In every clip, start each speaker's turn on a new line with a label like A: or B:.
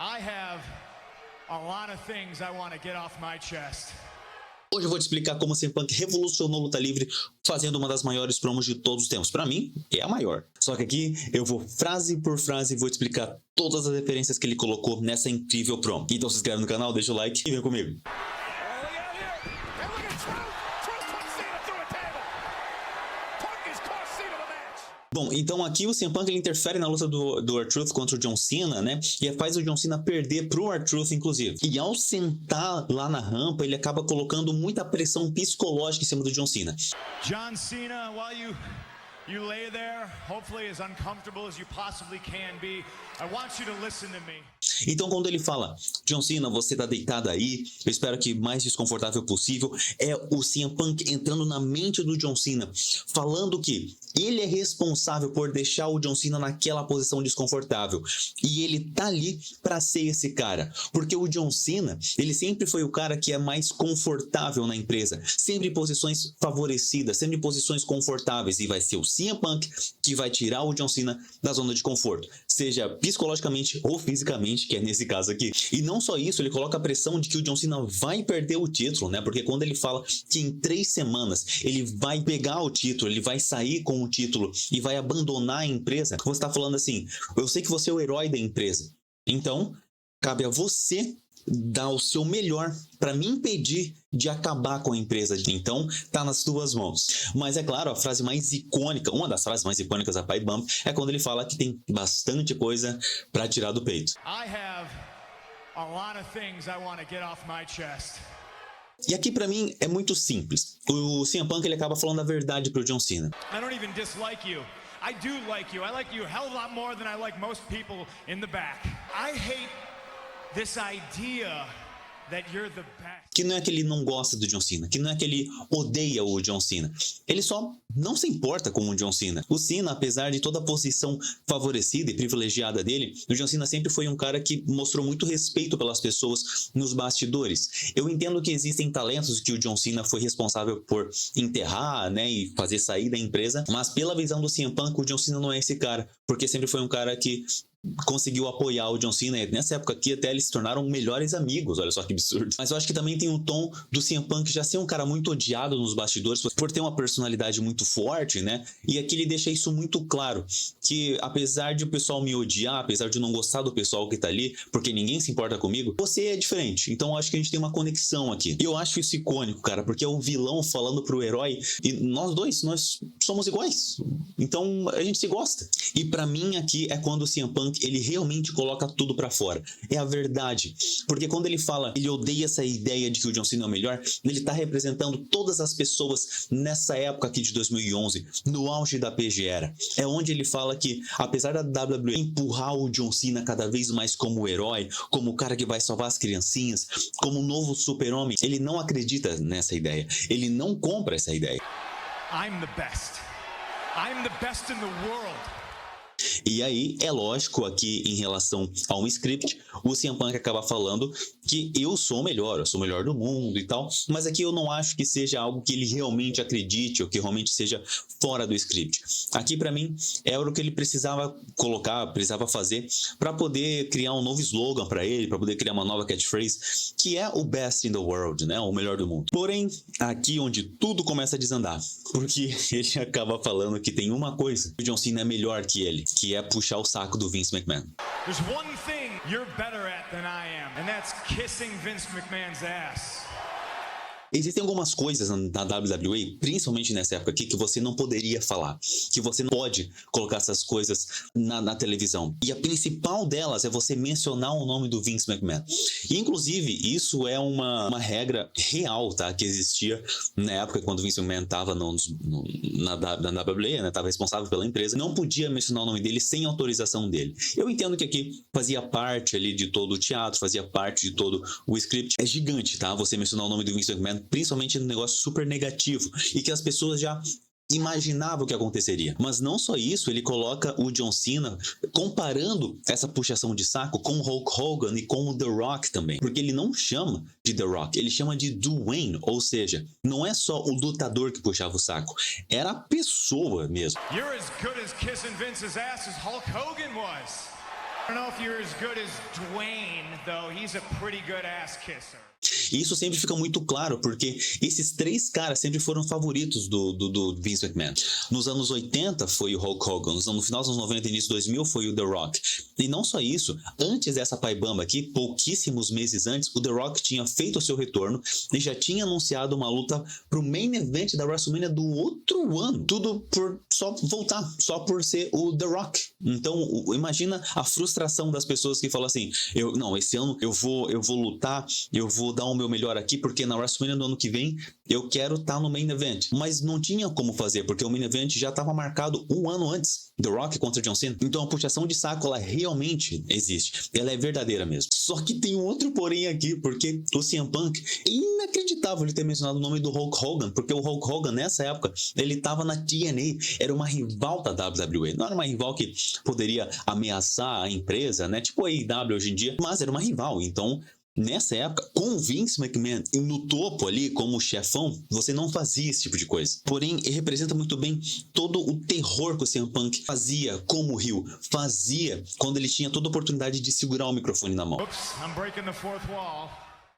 A: I have a lot of things I want to get off my chest.
B: Hoje eu vou te explicar como o CM Punk revolucionou a luta livre fazendo uma das maiores promos de todos os tempos. Pra mim, é a maior. Só que aqui eu vou frase por frase e vou te explicar todas as referências que ele colocou nessa incrível promo. Então se inscreve no canal, deixa o like e vem comigo. Bom, então aqui o CM Punk ele interfere na luta do R-Truth contra o John Cena, né? E faz o John Cena perder pro R-Truth, inclusive. E ao sentar lá na rampa, ele acaba colocando muita pressão psicológica em cima do John Cena.
A: John Cena, while you lay there, hopefully as uncomfortable as you possibly can be, I want you to listen to me.
B: Então quando ele fala, John Cena, você tá deitado aí, eu espero que mais desconfortável possível, é o CM Punk entrando na mente do John Cena, falando que ele é responsável por deixar o John Cena naquela posição desconfortável. E ele tá ali pra ser esse cara. Porque o John Cena, ele sempre foi o cara que é mais confortável na empresa. Sempre em posições favorecidas, sempre em posições confortáveis. E vai ser o CM Punk que vai tirar o John Cena da zona de conforto. Seja psicologicamente ou fisicamente, que é nesse caso aqui. E não só isso, ele coloca a pressão de que o John Cena vai perder o título, né? Porque quando ele fala que em 3 semanas ele vai pegar o título, ele vai sair com o título e vai abandonar a empresa, você está falando assim, eu sei que você é o herói da empresa, então cabe a você dar o seu melhor para me impedir de acabar com a empresa, então tá nas tuas mãos. Mas é claro, a frase mais icônica, uma das frases mais icônicas da Pipe Bomb é quando ele fala que tem bastante coisa para tirar do peito.
A: I have a lot of things I want to get off my chest.
B: E aqui pra mim é muito simples. O CM Punk ele acaba falando a verdade pro John Cena.
A: I don't even dislike you. I do like you. I like you a hell of a lot more than I like most people in the back. I hate this idea that you're the best.
B: Que não é que ele não gosta do John Cena, que não é que ele odeia o John Cena. Ele só não se importa com o John Cena. O Cena, apesar de toda a posição favorecida e privilegiada dele, o John Cena sempre foi um cara que mostrou muito respeito pelas pessoas nos bastidores. Eu entendo que existem talentos que o John Cena foi responsável por enterrar, né, e fazer sair da empresa, mas pela visão do CM Punk, o John Cena não é esse cara, porque sempre foi um cara que conseguiu apoiar o John Cena, e nessa época aqui até eles se tornaram melhores amigos, olha só que absurdo. Mas eu acho que também tem um tom do CM Punk já ser um cara muito odiado nos bastidores, por ter uma personalidade muito forte, né? E aqui ele deixa isso muito claro, que apesar de o pessoal me odiar, apesar de eu não gostar do pessoal que tá ali, porque ninguém se importa comigo, você é diferente, então eu acho que a gente tem uma conexão aqui. E eu acho isso icônico, cara, porque é o vilão falando pro herói, e nós dois, nós somos iguais, então a gente se gosta. E pra mim aqui é quando o CM Punk ele realmente coloca tudo pra fora. É a verdade. Porque quando ele fala, ele odeia essa ideia de que o John Cena é o melhor, ele tá representando todas as pessoas nessa época aqui de 2011, no auge da PG Era. É onde ele fala que, apesar da WWE empurrar o John Cena cada vez mais como o herói, como o cara que vai salvar as criancinhas, como um novo super-homem, ele não acredita nessa ideia. Ele não compra essa ideia.
A: I'm the best. I'm the best in the world.
B: E aí, é lógico, aqui em relação a um script, o CM Punk acaba falando que eu sou o melhor do mundo e tal, mas aqui eu não acho que seja algo que ele realmente acredite ou que realmente seja fora do script. Aqui pra mim era o que ele precisava colocar, precisava fazer para poder criar um novo slogan para ele, para poder criar uma nova catchphrase, que é o best in the world, né, o melhor do mundo. Porém, aqui onde tudo começa a desandar, porque ele acaba falando que tem uma coisa, o John Cena é melhor que ele, que é puxar o saco do Vince McMahon.
A: There's one thing you're better at than I am, and that's kissing Vince McMahon's ass.
B: Existem algumas coisas na WWE, principalmente nessa época aqui, que você não poderia falar, que você não pode colocar essas coisas na televisão. E a principal delas é você mencionar o nome do Vince McMahon. E, inclusive, isso é uma regra real, tá? Que existia na época quando o Vince McMahon estava na WWE, né? Estava responsável pela empresa. Não podia mencionar o nome dele sem autorização dele. Eu entendo que aqui fazia parte ali de todo o teatro, fazia parte de todo o script. É gigante, tá? Você mencionar o nome do Vince McMahon, principalmente no negócio super negativo e que as pessoas já imaginavam o que aconteceria. Mas não só isso, ele coloca o John Cena comparando essa puxação de saco com o Hulk Hogan e com o The Rock também. Porque ele não chama de The Rock, ele chama de Dwayne, ou seja, não é só o lutador que puxava o saco, era a pessoa mesmo.
A: You're as good as kissing Vince's ass as Hulk Hogan was. I don't know if you're as good as Dwayne, though. He's a pretty good ass kisser.
B: E isso sempre fica muito claro, porque esses três caras sempre foram favoritos do Vince McMahon. Nos anos 80 foi o Hulk Hogan, no final dos anos 90 e início de 2000 foi o The Rock. E não só isso, antes dessa paibamba aqui, pouquíssimos meses antes, o The Rock tinha feito o seu retorno e já tinha anunciado uma luta pro main event da WrestleMania do outro ano. Tudo por só voltar, só por ser o The Rock. Então, imagina a frustração das pessoas que falam assim, esse ano eu vou lutar, eu vou dar o meu melhor aqui, porque na WrestleMania do ano que vem eu quero estar no main event. Mas não tinha como fazer, porque o main event já estava marcado um ano antes. The Rock contra John Cena. Então a puxação de saco, ela realmente existe. Ela é verdadeira mesmo. Só que tem um outro porém aqui, porque o CM Punk, é inacreditável ele ter mencionado o nome do Hulk Hogan, porque o Hulk Hogan, nessa época, ele estava na TNA, era uma rival da WWE. Não era uma rival que poderia ameaçar a empresa, né? Tipo a AEW hoje em dia, mas era uma rival. Então, nessa época, com o Vince McMahon no topo ali, como chefão, você não fazia esse tipo de coisa. Porém, ele representa muito bem todo o terror que o CM Punk fazia como heel, fazia quando ele tinha toda a oportunidade de segurar o microfone na mão.
A: Oops, I'm breaking the fourth wall.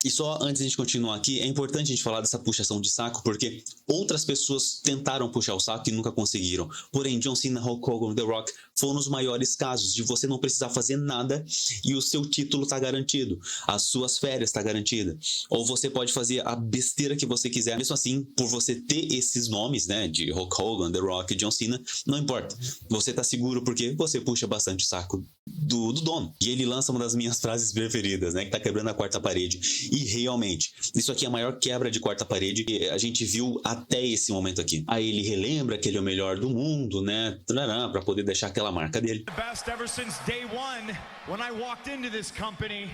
B: E só antes de a gente continuar aqui, é importante a gente falar dessa puxação de saco, porque outras pessoas tentaram puxar o saco e nunca conseguiram. Porém, John Cena, Hulk Hogan, The Rock foram os maiores casos de você não precisar fazer nada e o seu título tá garantido, as suas férias tá garantida. Ou você pode fazer a besteira que você quiser. Mesmo assim, por você ter esses nomes, né, de Hulk Hogan, The Rock e John Cena, não importa. Você tá seguro porque você puxa bastante o saco do dono. E ele lança uma das minhas frases preferidas, né, que tá quebrando a quarta parede. E realmente, isso aqui é a maior quebra de quarta parede que a gente viu até esse momento aqui. Aí ele relembra que ele é o melhor do mundo, né? Pra poder deixar aquela marca dele.
A: The best ever since day one when I walked into this company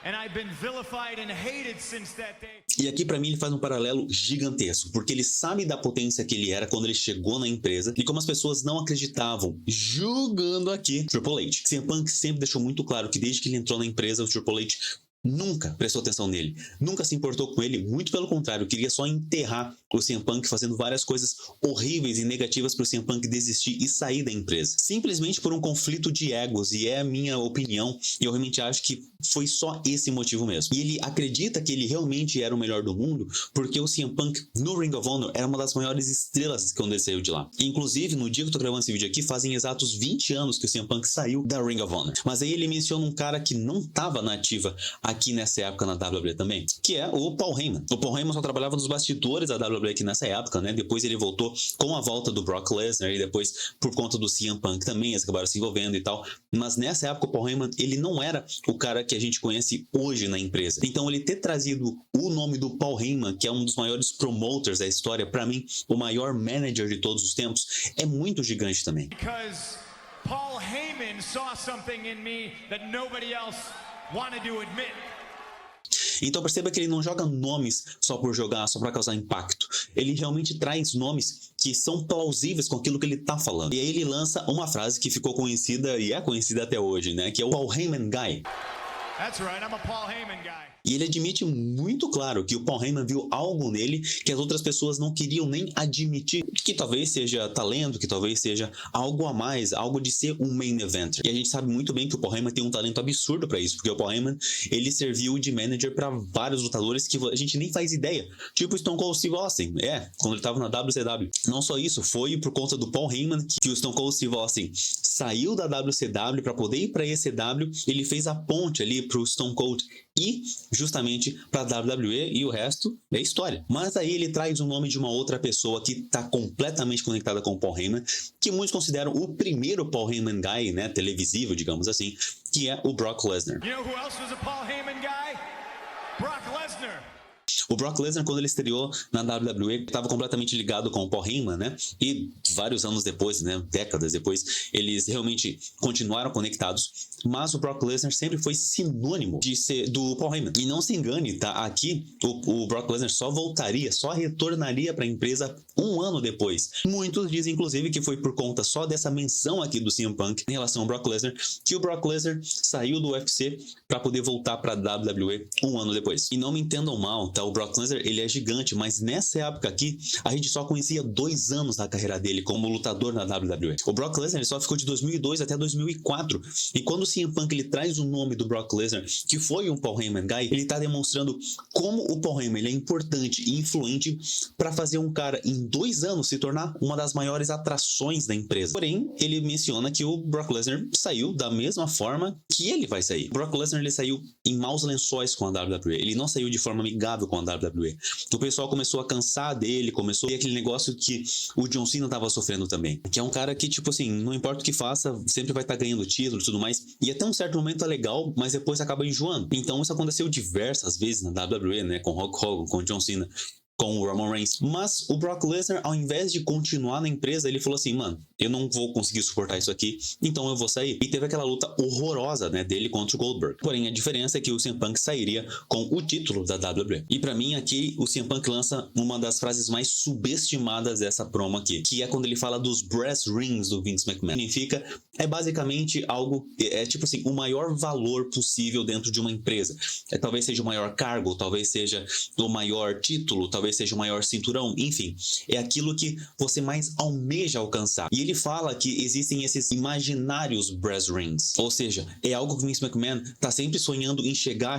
A: and I've been vilified and hated since that day.
B: E aqui pra mim ele faz um paralelo gigantesco, porque ele sabe da potência que ele era quando ele chegou na empresa e como as pessoas não acreditavam, julgando aqui Triple H. CM Punk sempre deixou muito claro que desde que ele entrou na empresa, o Triple H nunca prestou atenção nele, nunca se importou com ele, muito pelo contrário, queria só enterrar o CM Punk, fazendo várias coisas horríveis e negativas para o CM Punk desistir e sair da empresa, simplesmente por um conflito de egos, e é a minha opinião, e eu realmente acho que foi só esse motivo mesmo. E ele acredita que ele realmente era o melhor do mundo, porque o CM Punk no Ring of Honor era uma das maiores estrelas quando ele saiu de lá. Inclusive, no dia que eu tô gravando esse vídeo aqui, fazem exatos 20 anos que o CM Punk saiu da Ring of Honor. Mas aí ele menciona um cara que não tava na ativa aqui nessa época na WWE também, que é o Paul Heyman. O Paul Heyman só trabalhava nos bastidores da WWE aqui nessa época, né? Depois ele voltou com a volta do Brock Lesnar e depois por conta do CM Punk também, eles acabaram se envolvendo e tal. Mas nessa época o Paul Heyman, ele não era o cara que a gente conhece hoje na empresa. Então ele ter trazido o nome do Paul Heyman, que é um dos maiores promoters da história, pra mim, o maior manager de todos os tempos, é muito gigante também.
A: Because Paul Heyman saw something in me that nobody else wanted to admit.
B: Então perceba que ele não joga nomes só por jogar, só para causar impacto. Ele realmente traz nomes que são plausíveis com aquilo que ele tá falando. E aí ele lança uma frase que ficou conhecida e é conhecida até hoje, né? Que é o Paul Heyman Guy.
A: That's right, I'm a Paul Heyman guy.
B: E ele admite muito claro que o Paul Heyman viu algo nele que as outras pessoas não queriam nem admitir, que talvez seja talento, que talvez seja algo a mais, algo de ser um main eventer. E a gente sabe muito bem que o Paul Heyman tem um talento absurdo pra isso, porque o Paul Heyman, ele serviu de manager pra vários lutadores que a gente nem faz ideia, tipo o Stone Cold Steve Austin, quando ele tava na WCW. Não só isso, foi por conta do Paul Heyman que o Stone Cold Steve Austin saiu da WCW pra poder ir pra ECW, ele fez a ponte ali pro Stone Cold e justamente para a WWE, e o resto é história. Mas aí ele traz o nome de uma outra pessoa que está completamente conectada com o Paul Heyman, que muitos consideram o primeiro Paul Heyman guy, né, televisivo, digamos assim, que é o Brock Lesnar.
A: You know who else was a Paul Heyman guy? Brock Lesnar.
B: O Brock Lesnar, quando ele estreou na WWE, estava completamente ligado com o Paul Heyman, né? E vários anos depois, né? Décadas depois, eles realmente continuaram conectados. Mas o Brock Lesnar sempre foi sinônimo de ser do Paul Heyman. E não se engane, tá? Aqui, o Brock Lesnar só voltaria, só retornaria para a empresa um ano depois. Muitos dizem, inclusive, que foi por conta só dessa menção aqui do CM Punk em relação ao Brock Lesnar, que o Brock Lesnar saiu do UFC para poder voltar para a WWE um ano depois. E não me entendam mal, tá? O Brock Lesnar, ele é gigante, mas nessa época aqui, a gente só conhecia 2 anos da carreira dele como lutador na WWE. O Brock Lesnar, ele só ficou de 2002 até 2004. E quando o CM Punk ele traz o nome do Brock Lesnar, que foi um Paul Heyman guy, ele tá demonstrando como o Paul Heyman ele é importante e influente para fazer um cara em 2 anos se tornar uma das maiores atrações da empresa. Porém, ele menciona que o Brock Lesnar saiu da mesma forma que ele vai sair. O Brock Lesnar ele saiu em maus lençóis com a WWE. Ele não saiu de forma amigável com a WWE. O pessoal começou a cansar dele, começou a ter aquele negócio que o John Cena tava sofrendo também. Que é um cara que, tipo assim, não importa o que faça, sempre vai estar ganhando título e tudo mais. E até um certo momento é legal, mas depois acaba enjoando. Então isso aconteceu diversas vezes na WWE, né? Com Hulk Hogan, com John Cena, com o Roman Reigns. Mas o Brock Lesnar, ao invés de continuar na empresa, ele falou assim, mano, eu não vou conseguir suportar isso aqui, então eu vou sair. E teve aquela luta horrorosa, né, dele contra o Goldberg. Porém, a diferença é que o CM Punk sairia com o título da WWE. E pra mim, aqui, o CM Punk lança uma das frases mais subestimadas dessa promo aqui, que é quando ele fala dos brass rings do Vince McMahon. Significa, é basicamente algo, tipo assim, o maior valor possível dentro de uma empresa. Talvez seja o maior cargo, talvez seja o maior título, talvez seja o maior cinturão, enfim, é aquilo que você mais almeja alcançar. E ele fala que existem esses imaginários brass rings, ou seja, é algo que o Vince McMahon tá sempre sonhando em chegar,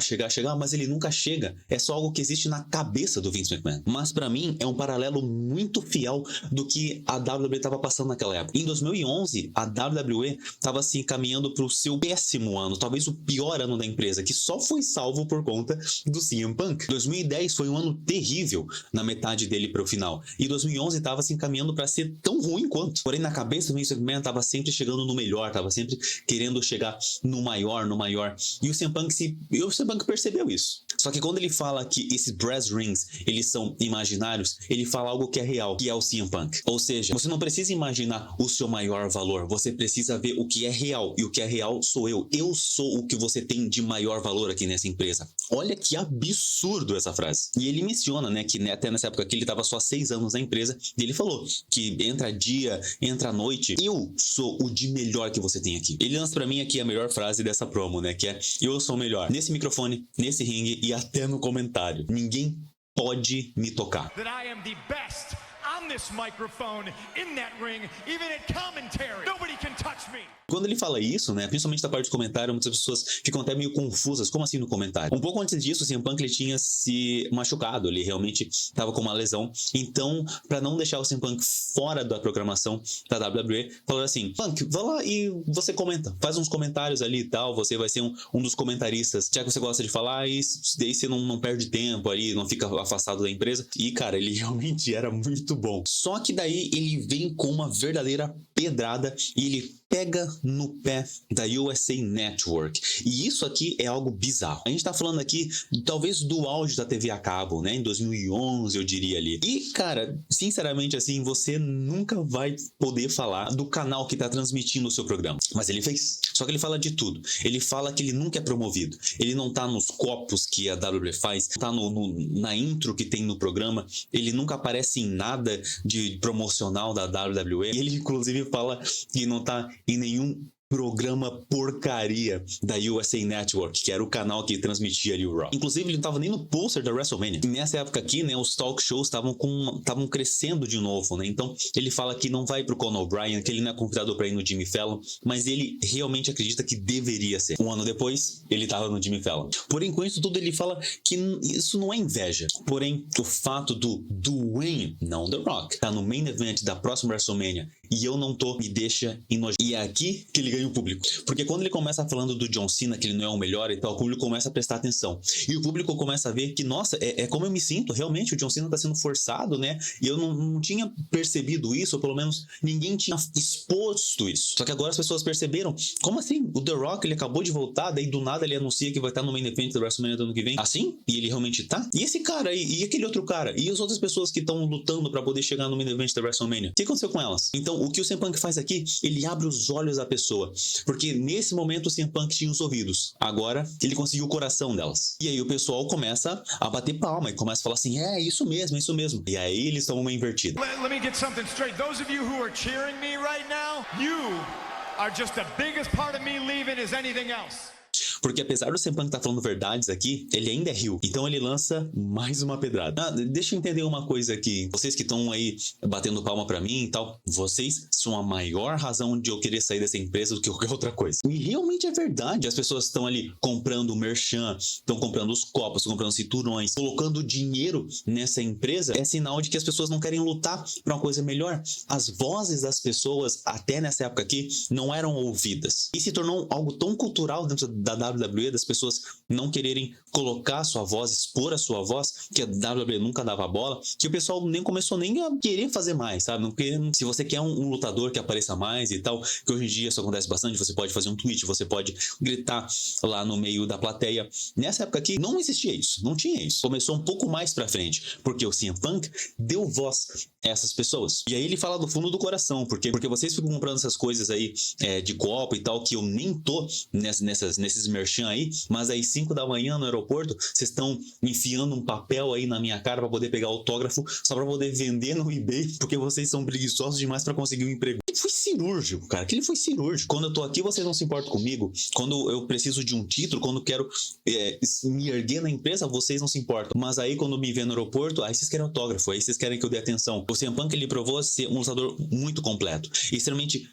B: mas ele nunca chega. É só algo que existe na cabeça do Vince McMahon. Mas pra mim é um paralelo muito fiel do que a WWE tava passando naquela época. Em 2011, a WWE tava assim caminhando pro seu péssimo ano, talvez o pior ano da empresa, que só foi salvo por conta do CM Punk. 2010 foi um ano terrível na metade dele para o final. E 2011 estava se encaminhando para ser tão ruim quanto. Porém, na cabeça do Vince McMahon estava sempre chegando no melhor, estava sempre querendo chegar no maior. E o CM Punk percebeu isso. Só que quando ele fala que esses brass rings, eles são imaginários, ele fala algo que é real, que é o CM Punk. Ou seja, você não precisa imaginar o seu maior valor, você precisa ver o que é real. E o que é real sou eu. Eu sou o que você tem de maior valor aqui nessa empresa. Olha que absurdo essa frase. E ele menciona, né, que até nessa época aqui ele estava só 6 anos na empresa, e ele falou que entra dia, entra noite, eu sou o de melhor que você tem aqui. Ele lança pra mim aqui a melhor frase dessa promo, né, que é, eu sou o melhor nesse microfone, nesse ringue e até no comentário. Ninguém pode me tocar.
A: That I am the best on this microphone, in that ring, even at commentary. Nobody can touch me.
B: Quando ele fala isso, né, principalmente da parte do comentário, muitas pessoas ficam até meio confusas. Como assim no comentário? Um pouco antes disso, o CM Punk ele tinha se machucado, ele realmente estava com uma lesão. Então, para não deixar o CM Punk fora da programação da WWE, falou assim, Punk, vai lá e você comenta, faz uns comentários ali e tal, você vai ser um dos comentaristas, já que você gosta de falar, e daí você não perde tempo ali, não fica afastado da empresa. E, cara, ele realmente era muito bom. Só que daí ele vem com uma verdadeira pedrada e ele pega no pé da USA Network. E isso aqui é algo bizarro. A gente tá falando aqui, talvez, do auge da TV a cabo, né? Em 2011, eu diria ali. E, cara, sinceramente, assim, você nunca vai poder falar do canal que tá transmitindo o seu programa. Mas ele fez. Só que ele fala de tudo. Ele fala que ele nunca é promovido. Ele não tá nos copos que a WWE faz, tá na intro que tem no programa. Ele nunca aparece em nada de promocional da WWE. E ele, inclusive, fala que não tá em nenhum programa porcaria da USA Network, que era o canal que transmitia ali o Raw. Inclusive, ele não tava nem no poster da WrestleMania. E nessa época aqui, né, os talk shows estavam crescendo de novo, né? Então, ele fala que não vai pro Conan O'Brien, que ele não é convidado para ir no Jimmy Fallon, mas ele realmente acredita que deveria ser. Um ano depois, ele tava no Jimmy Fallon. Porém, com isso tudo, ele fala que isso não é inveja. Porém, o fato do Dwayne, não The Rock, tá no main event da próxima WrestleMania e eu não tô, me deixa enojado. E é aqui que ele ganha o público. Porque quando ele começa falando do John Cena, que ele não é o melhor e tal, o público começa a prestar atenção. E o público começa a ver que, nossa, é como eu me sinto. Realmente, o John Cena tá sendo forçado, né? E eu não tinha percebido isso, ou pelo menos ninguém tinha exposto isso. Só que agora as pessoas perceberam, como assim? O The Rock, ele acabou de voltar, daí do nada ele anuncia que vai estar no main event da WrestleMania do ano que vem. Assim? E ele realmente tá? E esse cara aí? E aquele outro cara? E as outras pessoas que estão lutando pra poder chegar no main event da WrestleMania? O que aconteceu com elas? Então, o que o CM Punk faz aqui, ele abre os olhos da pessoa. Porque nesse momento o CM Punk tinha os ouvidos. Agora, ele conseguiu o coração delas. E aí o pessoal começa a bater palma e começa a falar assim, é isso mesmo, é isso mesmo. E aí eles tomam uma invertida.
A: Let me get something straight. Those of you who are cheering me right now, you are just the biggest part of me leaving as anything else.
B: Porque apesar do CM Punk estar falando verdades aqui, ele ainda é heel. Então ele lança mais uma pedrada. Deixa eu entender uma coisa aqui. Vocês que estão aí batendo palma pra mim e tal, vocês são a maior razão de eu querer sair dessa empresa do que qualquer outra coisa. E realmente é verdade. As pessoas estão ali comprando merchan, estão comprando os copos, estão comprando cinturões, colocando dinheiro nessa empresa. É sinal de que as pessoas não querem lutar pra uma coisa melhor. As vozes das pessoas, até nessa época aqui, não eram ouvidas. E se tornou algo tão cultural dentro da WWE, das pessoas não quererem colocar a sua voz, expor a sua voz, que a WWE nunca dava bola, que o pessoal nem começou nem a querer fazer mais, sabe? Não querer, se você quer um lutador que apareça mais e tal, que hoje em dia isso acontece bastante, você pode fazer um tweet, você pode gritar lá no meio da plateia. Nessa época aqui, não existia isso, não tinha isso. Começou um pouco mais pra frente, porque o CM Punk deu voz a essas pessoas. E aí ele fala do fundo do coração, porque vocês ficam comprando essas coisas aí de copo e tal, que eu nem tô nesses merchan aí, mas aí 5 da manhã no aeroporto, vocês estão enfiando um papel aí na minha cara pra poder pegar autógrafo, só pra poder vender no eBay, porque vocês são preguiçosos demais pra conseguir um emprego. Ele foi cirúrgico, cara, ele foi cirúrgico. Quando eu tô aqui, vocês não se importam comigo. Quando eu preciso de um título, quando eu quero me erguer na empresa, vocês não se importam. Mas aí quando me vê no aeroporto, aí vocês querem autógrafo, aí vocês querem que eu dê atenção. O CM Punk, ele provou ser um lutador muito completo, extremamente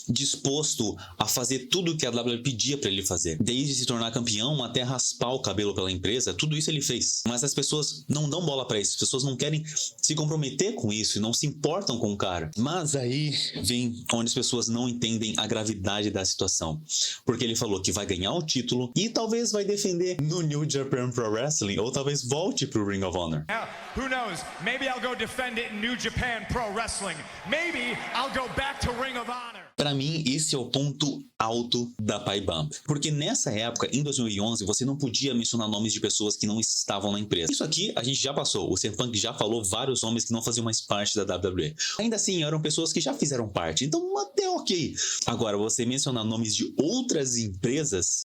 B: disposto a fazer tudo o que a WWE pedia pra ele fazer. Desde se tornar campeão até raspar o cabelo pela empresa, tudo isso ele fez. Mas as pessoas não dão bola pra isso, as pessoas não querem se comprometer com isso e não se importam com o cara. Mas aí vem onde as pessoas não entendem a gravidade da situação. Porque ele falou que vai ganhar o título e talvez vai defender no New Japan Pro Wrestling, ou talvez volte pro Ring of Honor.
A: Now, who knows? Maybe I'll go defend it in New Japan Pro Wrestling. Maybe I'll go back to Ring of Honor.
B: Para mim, esse é o ponto alto da Pai Bump. Porque nessa época, em 2011, você não podia mencionar nomes de pessoas que não estavam na empresa. Isso aqui a gente já passou. O CM Punk já falou vários nomes que não faziam mais parte da WWE. Ainda assim, eram pessoas que já fizeram parte. Então, até ok. Agora, você mencionar nomes de outras empresas...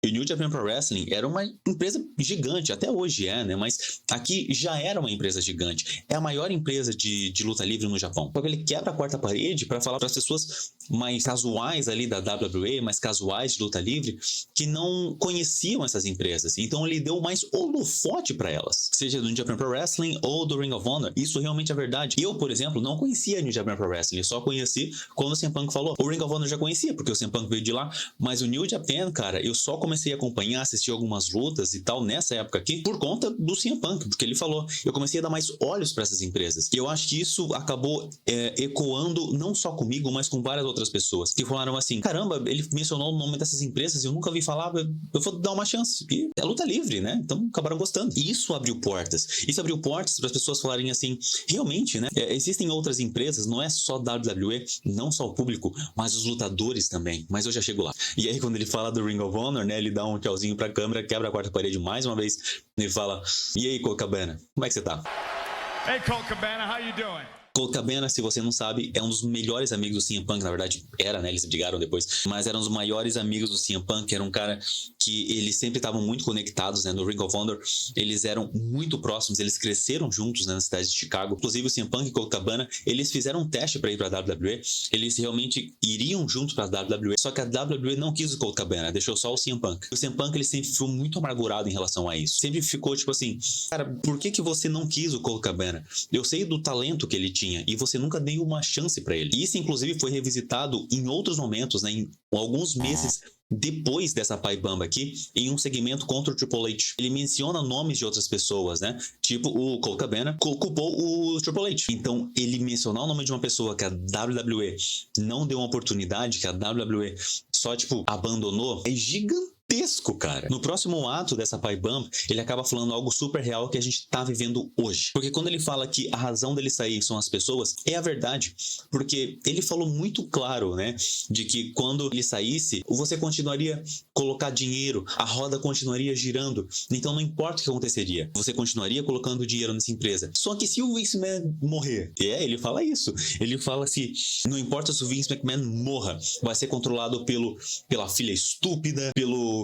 B: O New Japan Pro Wrestling era uma empresa gigante, até hoje né? Mas aqui já era uma empresa gigante. É a maior empresa de luta livre no Japão. Porque ele quebra a quarta parede para falar para as pessoas mais casuais ali da WWE, mais casuais de luta livre, que não conheciam essas empresas. Então ele deu mais holofote para elas. Seja do New Japan Pro Wrestling ou do Ring of Honor. Isso realmente é verdade. Eu, por exemplo, não conhecia New Japan Pro Wrestling. Eu só conheci quando o CM Punk falou. O Ring of Honor eu já conhecia, porque o CM Punk veio de lá. Mas o New Japan, cara, eu só comecei a acompanhar, assistir algumas lutas e tal nessa época aqui por conta do CM Punk, porque ele falou. Eu comecei a dar mais olhos para essas empresas. E eu acho que isso acabou ecoando não só comigo, mas com várias outras pessoas que falaram assim: caramba, ele mencionou o nome dessas empresas e eu nunca ouvi falar, eu vou dar uma chance. E é luta livre, né? Então acabaram gostando. E isso abriu portas. Isso abriu portas para as pessoas falarem assim: realmente, né? Existem outras empresas, não é só WWE, não só o público, mas os lutadores também. Mas eu já chego lá. E aí, quando ele fala do Ring of Honor, né? Ele dá um tchauzinho pra câmera, quebra a quarta parede mais uma vez e fala: e aí, Colt Cabana, como é que você tá?
A: Hey, Colt Cabana, how you doing?
B: Colt Cabana, se você não sabe, é um dos melhores amigos do CM Punk, na verdade era, né, eles brigaram depois, mas era um dos maiores amigos do CM Punk, era um cara que eles sempre estavam muito conectados, né, no Ring of Honor, eles eram muito próximos, eles cresceram juntos, né, na cidade de Chicago, inclusive o CM Punk e Colt Cabana, eles fizeram um teste para ir pra WWE, eles realmente iriam juntos pra WWE, só que a WWE não quis o Colt Cabana, deixou só o CM Punk. O CM Punk, ele sempre ficou muito amargurado em relação a isso, sempre ficou tipo assim: cara, por que você não quis o Colt Cabana? Eu sei do talento que ele tinha e você nunca deu uma chance pra ele. Isso inclusive foi revisitado em outros momentos, né, em alguns meses depois dessa Pai Bamba aqui, em um segmento contra o Triple H. Ele menciona nomes de outras pessoas, né? Tipo, o Colt Cabana culpou o Triple H. Então, ele mencionar o nome de uma pessoa que a WWE não deu uma oportunidade, que a WWE só, tipo, abandonou, é gigantesco, cara. No próximo ato dessa Pai Bump, ele acaba falando algo super real que a gente tá vivendo hoje. Porque quando ele fala que a razão dele sair são as pessoas, é a verdade. Porque ele falou muito claro, né, de que quando ele saísse, você continuaria a colocar dinheiro, a roda continuaria girando. Então não importa o que aconteceria, você continuaria colocando dinheiro nessa empresa. Só que se o Vince McMahon morrer, ele fala isso. Ele fala assim: não importa se o Vince McMahon morra, vai ser controlado pela filha estúpida, pelo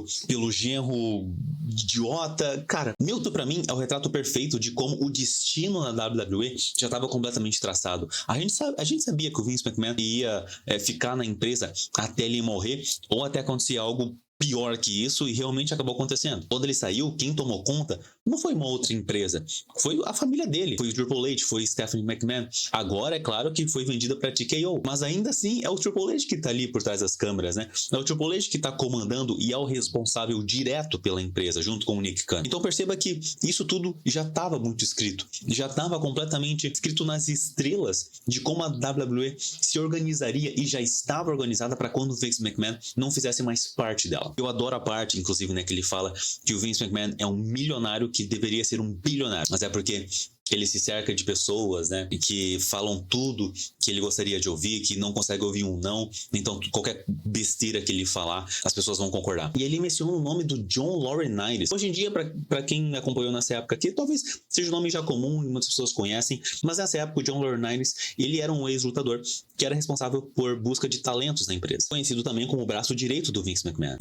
B: genro idiota. Cara, Milton pra mim é o retrato perfeito de como o destino na WWE já estava completamente traçado. A gente sabia que o Vince McMahon ia ficar na empresa até ele morrer ou até acontecer algo pior que isso e realmente acabou acontecendo. Quando ele saiu, quem tomou conta não foi uma outra empresa, foi a família dele, foi o Triple H, foi Stephanie McMahon. Agora é claro que foi vendida para TKO, mas ainda assim é o Triple H que tá ali por trás das câmeras, né? É o Triple H que tá comandando e é o responsável direto pela empresa, junto com o Nick Khan. Então perceba que isso tudo já estava muito escrito, já estava completamente escrito nas estrelas de como a WWE se organizaria e já estava organizada para quando o Vince McMahon não fizesse mais parte dela. Eu adoro a parte, inclusive, né, que ele fala que o Vince McMahon é um milionário que deveria ser um bilionário, mas é porque ele se cerca de pessoas, né, e que falam tudo que ele gostaria de ouvir, que não consegue ouvir um não, então qualquer besteira que ele falar, as pessoas vão concordar. E ele menciona o nome do John Laurinaitis. Hoje em dia, para quem acompanhou nessa época aqui, talvez seja um nome já comum e muitas pessoas conhecem, mas nessa época o John Laurinaitis, ele era um ex-lutador que era responsável por busca de talentos na empresa, conhecido também como o braço direito do Vince McMahon,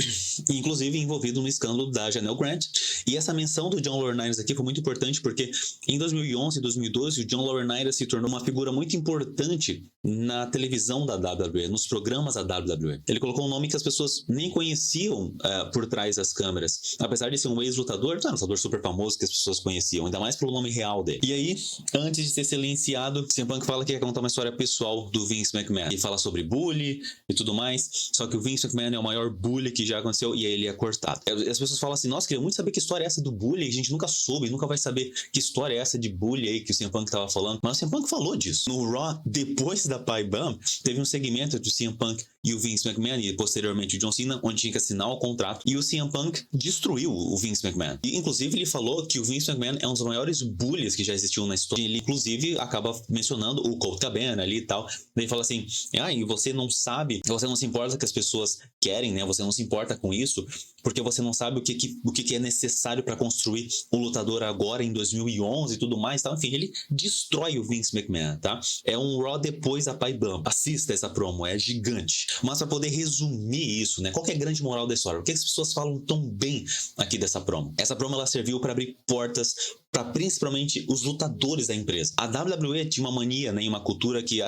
B: inclusive envolvido no escândalo da Janelle Grant. E essa menção do John Laurinaitis aqui foi muito importante porque em 2011 e 2012 o John Laurinaitis se tornou uma figura muito importante na televisão da WWE, nos programas da WWE. Ele colocou um nome que as pessoas nem conheciam por trás das câmeras, apesar de ser um ex-lutador, um lutador super famoso que as pessoas conheciam, ainda mais pelo nome real dele. E aí, antes de ser silenciado, CM Punk fala que quer contar uma história pessoal do Vince McMahon e fala sobre bullying e tudo mais, só que o Vince McMahon é o maior bully que já aconteceu e aí ele é cortado. As pessoas falam assim, nossa, queria muito saber que história é essa do bullying, a gente nunca soube, nunca vai saber que história é essa de bullying aí que o CM Punk tava falando, mas o CM Punk falou disso. No Raw, depois da Pai Bam, teve um segmento do CM Punk e o Vince McMahon e posteriormente o John Cena, onde tinha que assinar o contrato, e o CM Punk destruiu o Vince McMahon. E inclusive ele falou que o Vince McMahon é um dos maiores bullies que já existiu na história. Ele inclusive acaba mencionando o Colt Cabana ali e tal. Daí fala assim, e você não sabe, você não se importa que as pessoas querem, né? Você não se importa com isso, porque você não sabe o que é necessário para construir o lutador agora em 2011 e tudo mais, tá? Enfim, ele destrói o Vince McMahon, tá? É um Raw depois da Pai Bam. Assista essa promo, é gigante. Mas para poder resumir isso, né? Qual que é a grande moral da história? Por que as pessoas falam tão bem aqui dessa promo? Essa promo ela serviu para abrir portas para principalmente os lutadores da empresa. A WWE tinha uma mania, né, uma cultura que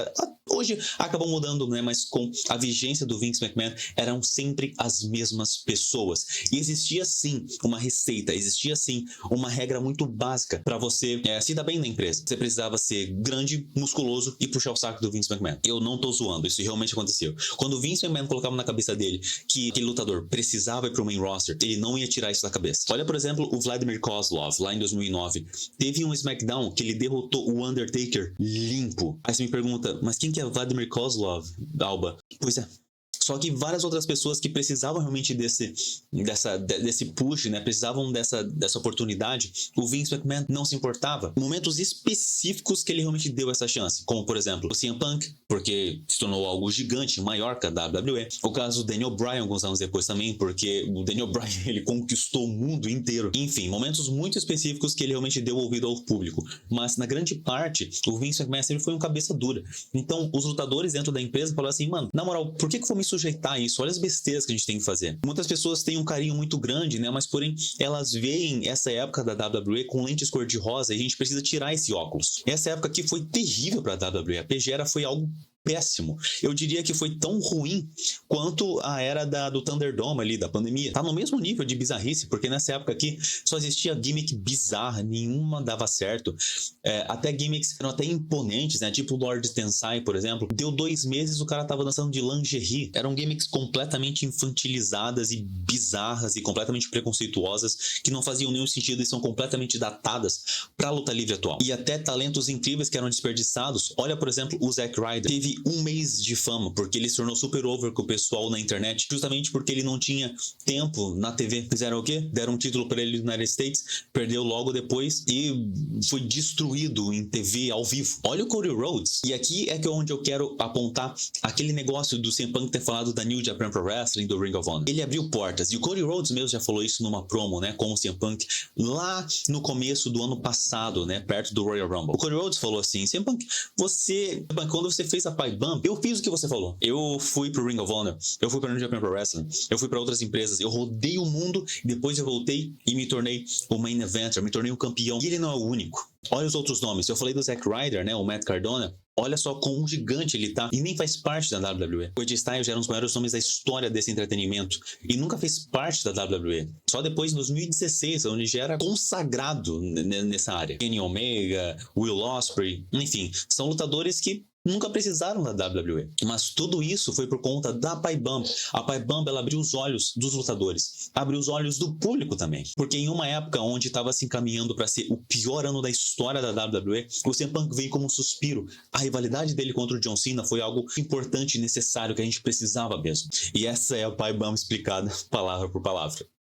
B: hoje acabou mudando, né, mas com a vigência do Vince McMahon eram sempre as mesmas pessoas. E existia sim uma receita, existia sim uma regra muito básica para você se dar bem na empresa. Você precisava ser grande, musculoso e puxar o saco do Vince McMahon. Eu não tô zoando, isso realmente aconteceu. Quando o Vince McMahon colocava na cabeça dele que aquele lutador precisava ir pro main roster, ele não ia tirar isso da cabeça. Olha, por exemplo, o Vladimir Kozlov, lá em 2009. Teve um SmackDown que ele derrotou o Undertaker limpo. Aí você me pergunta, mas quem que é Vladimir Kozlov, Alba? Pois é. Só que várias outras pessoas que precisavam realmente desse push, né? Precisavam dessa oportunidade, o Vince McMahon não se importava. Momentos específicos que ele realmente deu essa chance, como por exemplo o CM Punk, porque se tornou algo gigante, maior que a WWE. O caso do Daniel Bryan alguns anos depois também, porque o Daniel Bryan ele conquistou o mundo inteiro. Enfim, momentos muito específicos que ele realmente deu ouvido ao público. Mas na grande parte, o Vince McMahon sempre foi um cabeça dura. Então os lutadores dentro da empresa falaram assim, mano, na moral, por que eu vou me sujeitar a isso? Olha as besteiras que a gente tem que fazer. Muitas pessoas têm um carinho muito grande, né? Mas porém, elas veem essa época da WWE com lentes cor-de-rosa e a gente precisa tirar esse óculos. Essa época aqui foi terrível para a WWE. A PG foi algo péssimo. Eu diria que foi tão ruim quanto a era do Thunderdome ali, da pandemia. Tá no mesmo nível de bizarrice, porque nessa época aqui só existia gimmick bizarra, nenhuma dava certo. Até gimmicks que eram até imponentes, né? Tipo o Lord Tensai, por exemplo. Deu 2 meses, o cara tava dançando de lingerie. Eram gimmicks completamente infantilizadas e bizarras e completamente preconceituosas, que não faziam nenhum sentido e são completamente datadas pra luta livre atual. E até talentos incríveis que eram desperdiçados. Olha, por exemplo, o Zack Ryder. Teve 1 mês de fama, porque ele se tornou super over com o pessoal na internet, justamente porque ele não tinha tempo na TV. Fizeram o quê? Deram um título para ele no United States, perdeu logo depois e foi destruído em TV ao vivo. Olha o Cody Rhodes. E aqui é onde eu quero apontar aquele negócio do CM Punk ter falado da New Japan Pro Wrestling, do Ring of Honor. Ele abriu portas, e o Cody Rhodes mesmo já falou isso numa promo, né, com o CM Punk, lá no começo do ano passado, né, perto do Royal Rumble. O Cody Rhodes falou assim, CM Punk, quando você fez a Pai Bam, eu fiz o que você falou. Eu fui pro Ring of Honor, eu fui pra New Japan Pro Wrestling, eu fui pra outras empresas, eu rodei o mundo, depois eu voltei e me tornei o main eventer, me tornei um campeão. E ele não é o único. Olha os outros nomes. Eu falei do Zack Ryder, né, o Matt Cardona. Olha só como gigante ele tá e nem faz parte da WWE. O AJ Styles era um dos maiores nomes da história desse entretenimento e nunca fez parte da WWE. Só depois, em 2016, onde já era consagrado nessa área. Kenny Omega, Will Ospreay, enfim, são lutadores que nunca precisaram da WWE. Mas tudo isso foi por conta da Pai Bump. A Pai Bump, ela abriu os olhos dos lutadores, abriu os olhos do público também. Porque em uma época onde estava se encaminhando para ser o pior ano da história da WWE, o CM Punk veio como um suspiro. A rivalidade dele contra o John Cena foi algo importante e necessário que a gente precisava mesmo. E essa é a Pai Bump explicada palavra por palavra.